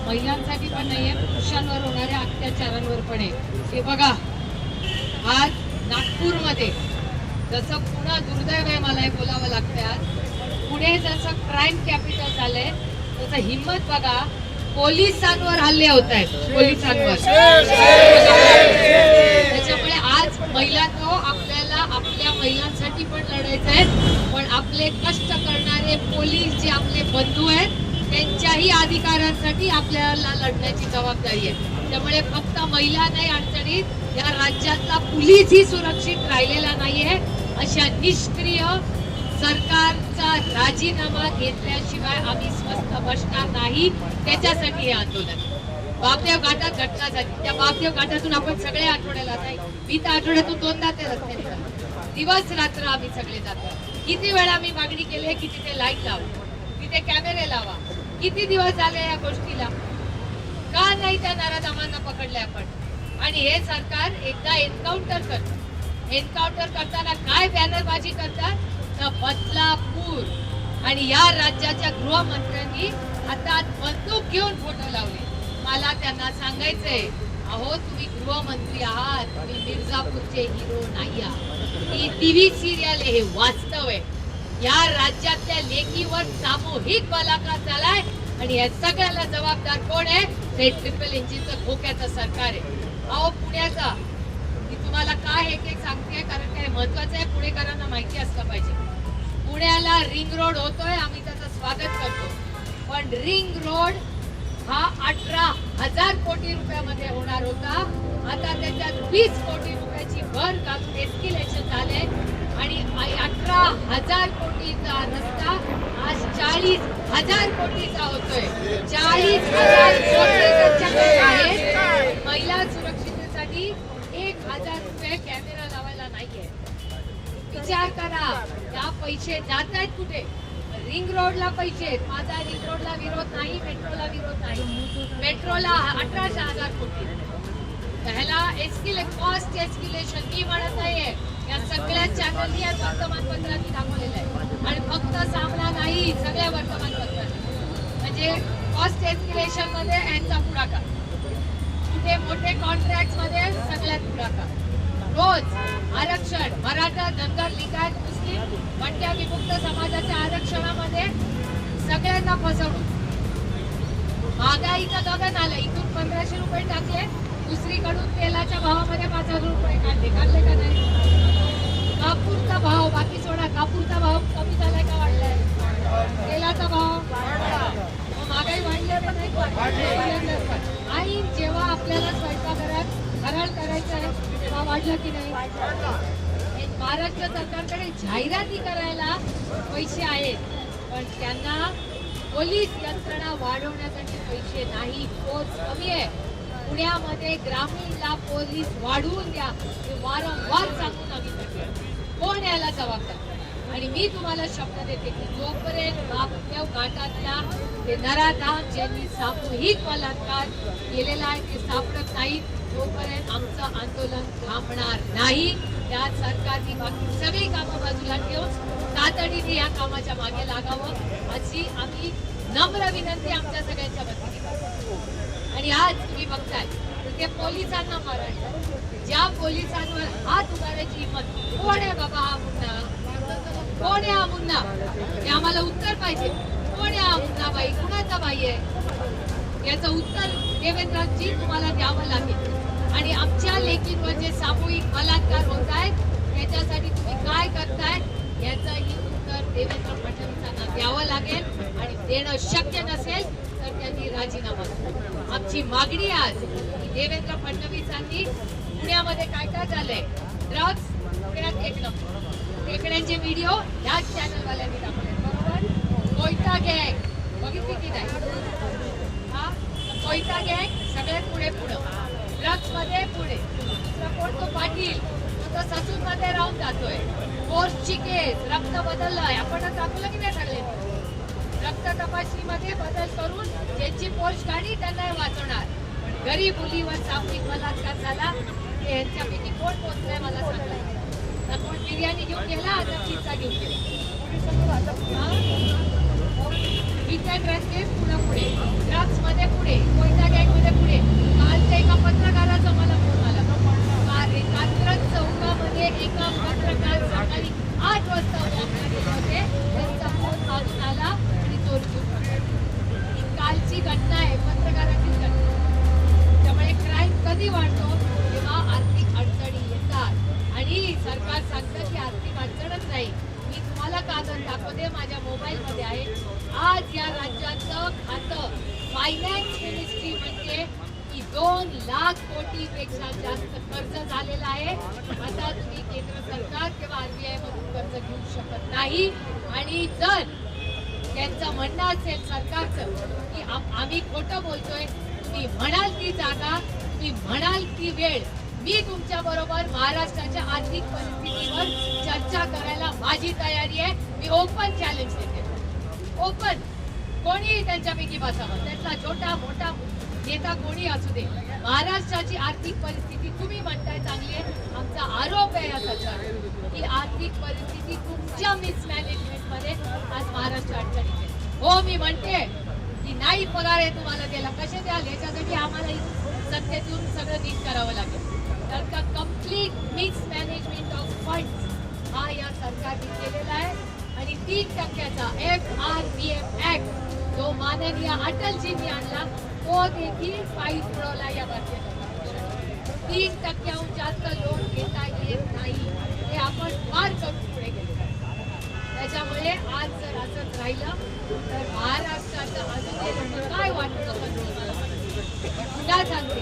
महिलांसाठी पण नाहीये, पुरुषांवर होणाऱ्या अत्याचारांवर पण आहे. हे बघा, आज नागपूरमध्ये जसं पुणे दुर्दैव आहे, मला हे बोलावं लागतंय, आज पुणे जसं क्राईम कॅपिटल झालंय तसं हिम्मत बघा, पोलिसांवर हल्ले होत आहेत, पोलिसांवर. त्याच्यामुळे आज महिलांनो, आपल्याला आपल्या महिलांसाठी पण लढायचं आहे, पण आपले कष्ट करणारे पोलीस जे आपले बंधू आहेत त्यांच्याही अधिकारांसाठी आपल्याला लढण्याची जबाबदारी आहे. त्यामुळे फक्त महिला नाही अडचणीत, या राज्यातला पोलीसही सुरक्षित राहिलेला नाहीये. अशा निष्क्रिय सरकारचा राजीनामा घेतल्याशिवाय आम्ही स्वस्थ बसणार नाही. त्याच्यासाठी हे आंदोलन. बापदेव घाटात घटना झाली, त्या बापदेव घाटातून आपण सगळे आठवड्याला नाही, मी तर आठवड्यातून 2दा ते रस्त्याने जातो, दिवस रात्र आम्ही सगळे जातो. किती वेळा मी मागणी केली की तिथे लाईट लावा, तिथे कॅमेरे लावा. किती दिवस झाले या गोष्टीला? का नाही त्या नराधमांना पकडले आपण? आणि हे सरकार एकदा एन्काउंटर करतं. एन्काउंटर करताना काय बॅनरबाजी करतात? बदलापूर आणि या राज्याच्या गृहमंत्र्यांनी हातात बंदूक घेऊन फोटो लावले. मला त्यांना सांगायचंय, अहो तुम्ही गृहमंत्री आहात, तुम्ही मिर्झापूरचे हिरो नाही आहात. ही टीव्ही सिरियल हे वास्तव आहे. या राज्यातल्या लेकीवर सामूहिक बलात्कार झालाय आणि या सगळ्याला जबाबदार कोण आहे? ते ट्रिपल इंजिनचं धोक्याचं सरकार आहे. अहो पुण्याचा, मी तुम्हाला काय एक सांगते, कारण काय महत्वाचं आहे, पुणेकरांना माहिती असलं पाहिजे. पुण्याला रिंग रोड होतोय, आम्ही त्याचं स्वागत करतो, पण रिंग रोड हा 18,000 कोटी रुपयामध्ये होणार होता. आता त्याच्यात 20 कोटी रुपयाची भर घालून एस्किलेशन झाले आणि 18,000 कोटीचा रस्ता आज 40,000 कोटीचा होतोय. 40,000 कोटी आहेत. महिला सुरक्षिततेसाठी 1,000 रुपये कॅमेरा लावायला नाहीये. विचार करा, त्या पैसे जात आहेत कुठे? रिंग रोडला पैसे. माझा रिंग रोडला विरोध नाही, मेट्रोला विरोध नाही. मेट्रोला 18,000 कोटी. ह्याला कॉस्ट एस्किलेशन मी म्हणत नाहीये, या सगळ्या चॅनलनी या वर्तमानपत्रांनी दाखवलेलं आहे. आणि फक्त सामना नाही, सगळ्या वर्तमानपत्रांनी. म्हणजे कॉस्ट एस्किलेशन मध्ये यांचा पुढाकार, कुठे मोठे कॉन्ट्रॅक्ट मध्ये सगळ्यात पुढाकार. रोज आरक्षण, मराठा, धनगर, लिंगायत, मुस्लिम, भटक्या विमुक्त समाजाच्या आरक्षणामध्ये सगळ्यांना फसवणूक. महागाईचं गगन आलं. इथून 1,500 रुपये टाकले, दुसरीकडून तेलाच्या भावामध्ये 5,000 रुपये काढले का नाही? कापूरचा भाव, बाकी सोडा, कापूरचा भाव कमी झालाय का वाढलाय? तेलाचा भाव महागाई वाढली पण नाही. आणि जेव्हा आपल्याला स्वयंपाकघरात फराळ करायचं आहे तेव्हा वाढलं की नाही? महाराष्ट्र सरकारकडे जाहिराती करायला पैसे आहेत, पण त्यांना पोलीस यंत्रणा वाढवण्यासाठी पैसे नाही, फोर्स कमी आहे. पुण्यामध्ये ग्रामीणला पोलीस वाढवून द्या, हे वारंवार सांगून आम्ही करतो. कोण याला जबाबदार? आणि मी तुम्हाला शब्द देते की जोपर्यंत बापदेव घाटातला ते नराधाम ज्यांनी सामूहिक बलात्कार केलेला आहे ते सापडत नाही, तोपर्यंत आमचं आंदोलन थांबणार नाही. त्या सरकारने बाकी सगळी कामं बाजूला ठेवून तातडीने या कामाच्या मागे लागावं अशी आम्ही नम्र विनंती आमच्या सगळ्यांच्या वतीने करतो. आणि आज तुम्ही बघताय ते पोलिसांना मारायचं, ज्या पोलिसांवर हात उगारायची हिंमत, कोण आहे बाबा हा मुन्ना? कोण आहे हा मुन्ना? हे आम्हाला उत्तर पाहिजे. कोण आहे हा मुन्ना बाई? कुणाचा बाई आहे? याचं उत्तर देवेंद्रजी तुम्हाला द्यावं लागेल. आणि आमच्या लेकींवर जे सामूहिक बलात्कार होत आहेत त्याच्यासाठी तुम्ही काय करताय याचंही उत्तर देवेंद्र फडणवीसांना द्यावं लागेल. आणि देणं शक्य नसेल तर त्यांनी राजीनामा द्यावा. आमची मागणी आज की देवेंद्र फडणवीसांनी पुण्यामध्ये काय काय झालंय, ड्रग्ज पुण्यात 1 नंबर, टेकड्यांचे व्हिडिओ ह्याच चॅनलवाल्यांनी दाखवले, बरोबर? कोयता गँग बघितली की नाही? हा कोयता गँग सगळ्यात पुढे, ड्रग्ज मध्ये पुढे. कोण? तो पाटील, तो ससून मध्ये राहून जातोय. पोस्टची केस, रक्त बदललंय, आपण दाखवलं की नाही सगळे? रक्त तपासणीमध्ये बदल करून ज्यांची पोस्ट काढली त्यांना वाचवणार. पण गरीब मुलीवर सामूहिक बलात्कार झाला, यांच्यापैकी कोण पोचलंय मला सांगायचं? ना कोण बिर्याणी घेऊन गेला, आता पिझ्झा घेऊन गेला. हिट अँड रन केस पुढे, ड्रग्ज मध्ये पुढे. एका पत्रकार सकाळी 8 वाजता वॉकला गेले होते, त्यांचा फोन मागून आला आणि चोर घेऊन पकडला. ही कालची घटना आहे, पत्रकाराचीच घटना. त्यामुळे क्राईम कधी वाढतो जेव्हा आर्थिक अडचणी येतात आणि सरकार सांगतं की आर्थिक अडचणच नाही. मी तुम्हाला कागद दाखवते, माझ्या मोबाईलमध्ये आहे. आज या राज्याचं खातं फायनान्स मिनिस्ट्री म्हणजे की 2 लाख कोटीपेक्षा जास्त कर्ज झालेलं आहे. आता तुम्ही केंद्र सरकार किंवा आरबीआय मधून कर्ज घेऊ शकत नाही. आणि जर त्यांचं म्हणणं असेल सरकारचं की आम्ही खोटं बोलतोय, तुम्ही म्हणाल ती जागा, तुम्ही म्हणाल ती वेळ, मी तुमच्या बरोबर महाराष्ट्राच्या आर्थिक परिस्थितीवर चर्चा करायला माझी तयारी आहे. मी ओपन चॅलेंज देते, ओपन. कोणीही त्यांच्यापैकी बसावं, त्यांचा छोटा मोठा नेता कोणी असू दे. महाराष्ट्राची आर्थिक परिस्थिती तुम्ही म्हणताय चांगली आहे, आमचा आरोप आहे या सरकारवर की आर्थिक परिस्थिती तुमच्या मिसमॅनेजमेंट मध्ये आज महाराष्ट्र अडचणीत आहे. हो, मी म्हणते की नाही पगार आहे तुम्हाला द्यायला, कसे द्याल? याच्यासाठी आम्हाला सत्तेतून सगळं नीट करावं लागेल. तर का कम्प्लीट मिसमॅनेजमेंट ऑफ फंड्स हा या सरकारने केलेला आहे. आणि 3% FRBM ऍक्ट जो माननीय अटलजींनी आणला तो देखील पायी पुरवला या भारतीय जनता पक्षाने. 3%हून जास्त लोन घेता येत नाही, हे आपण फार कमी पुढे गेले. त्याच्यामुळे आज जर असंच राहिलं तर महाराष्ट्राचं अजून काय वाटतं पुन्हा सांगते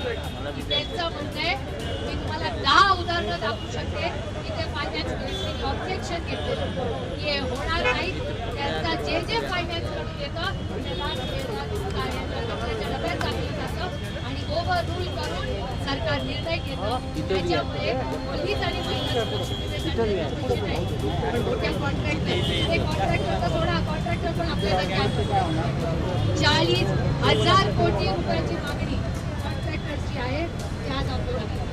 की त्यांचं म्हणणं आहे. मी तुम्हाला 10 उदाहरणं दाखवू शकते की ते फायनान्स मिनिस्ट्रीने ऑब्जेक्शन घेतलेलं की हे होणार नाही. त्यांचा जे जे फायनान्स कडून येतं त्याला त्याच्या डब्यात टाकलं जातं आणि ओव्हर रूल करून सरकार निर्णय घेतं. त्याच्यामुळे पोलीस आणि मोठ्या कॉन्ट्रॅक्टर सोडा, कॉन्ट्रॅक्टर पण आपल्याला 40,000 कोटी रुपयाची मागणी कॉन्ट्रॅक्टरची आहे ती आज आपल्याला.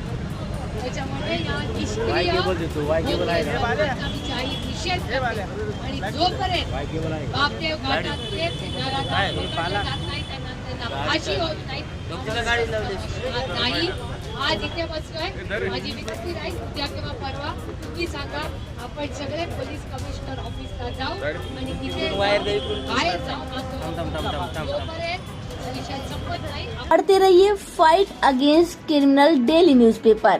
त्याच्यामुळे या निष्क्रिय जाहीर निषेध करते. आणि जोपर्यंत बापदेव घाटात ते जात नाही, त्यांना फाशी होत नाही. आज इथे बसलोय, माझी विनंती राहील उद्या किंवा परवा तुम्ही सांगा, आपण सगळे पोलीस कमिशनर ऑफिसला जाऊ आणि तिथे बाहेर जाऊन जोपर्यंत विषय संपत नाही. पढ़ते रहिए fight against criminal daily newspaper.